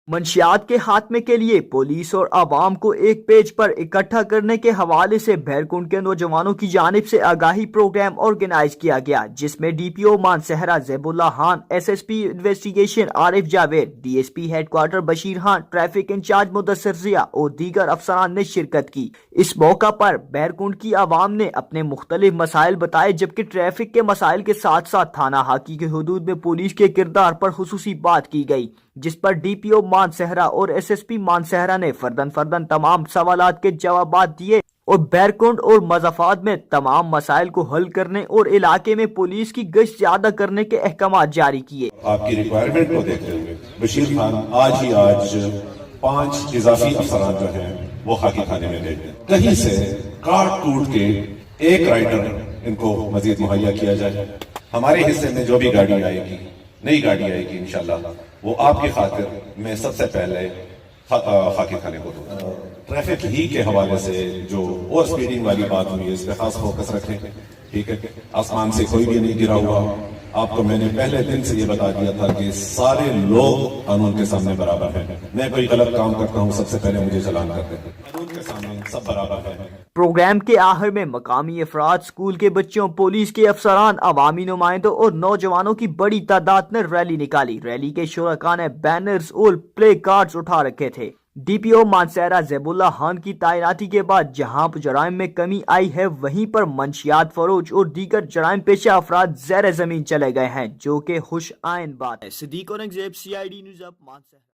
منشیات کے خاتمے کے لیے پولیس اور عوام کو ایک پیج پر اکٹھا کرنے کے حوالے سے بھیرکنڈ کے نوجوانوں کی جانب سے آگاہی پروگرام آرگنائز کیا گیا، جس میں D P O Mansehra Zeb Ullah Khan, S S P investigation Arif Javed, D S P head quarter Bashir Khan, traffic incharge Mudassir Zia اور دیگر افسران نے شرکت کی۔ اس موقع پر بھیرکنڈ کی عوام نے اپنے مختلف مسائل بتائے، جبکہ ٹریفک کے مسائل کے ساتھ ساتھ تھانہ حاکی کے حدود میں پولیس کے کردار پر خصوصی بات کی گئی، جس پر ڈی پی او مانسہرہ اور ایس ایس پی مانسہرہ نے فرداً تمام سوالات کے جوابات دیے اور بھیرکنڈ اور مضافات میں تمام مسائل کو حل کرنے اور علاقے میں پولیس کی گشت زیادہ کرنے کے احکامات جاری کیے۔ آپ کی ریکوائرمنٹ کو دیکھتے ہوئے بشیر خان آج 5 اضافی افسران جو ہیں وہ خاکی تھانے میں بھیج دیں، کہیں سے کاٹ کوٹ کے ایک رائڈر ان کو مزید مہیا کیا جائے۔ ہمارے حصے میں جو بھی گاڑی آئے گی، نئی گاڑی آئے گی انشاءاللہ، وہ آپ کی خاطر میں سب سے پہلے خاکی تھانے کو دوں گا۔ ٹریفک ہی کے حوالے سے جو اوور سپیڈنگ والی بات ہوئی ہے، اس پہ خاص فوکس رکھیں، ٹھیک ہے؟ آسمان سے کوئی بھی نہیں گرا ہوا۔ آپ کو میں نے پہلے دن سے یہ بتا دیا تھا کہ سارے لوگ قانون کے سامنے برابر ہیں۔ میں کوئی غلط کام کرتا ہوں، سب سے پہلے مجھے چلان کرتے ہیں۔ قانون کے سامنے سب برابر ہیں۔ پروگرام کے آخر میں مقامی افراد، اسکول کے بچوں، پولیس کے افسران، عوامی نمائندوں اور نوجوانوں کی بڑی تعداد نے ریلی نکالی۔ ریلی کے شرکاء نے بینرز اور پلے کارڈز اٹھا رکھے تھے۔ D P O Mansehra Zeb Ullah Khan کی تعیناتی کے بعد جہاں جرائم میں کمی آئی ہے، وہیں پر منشیات فروش اور دیگر جرائم پیشہ افراد زیر زمین چلے گئے ہیں، جو کہ خوش آئند بات ہے۔ صدیق اورنگزیب، CID نیوز اب مانسہرہ۔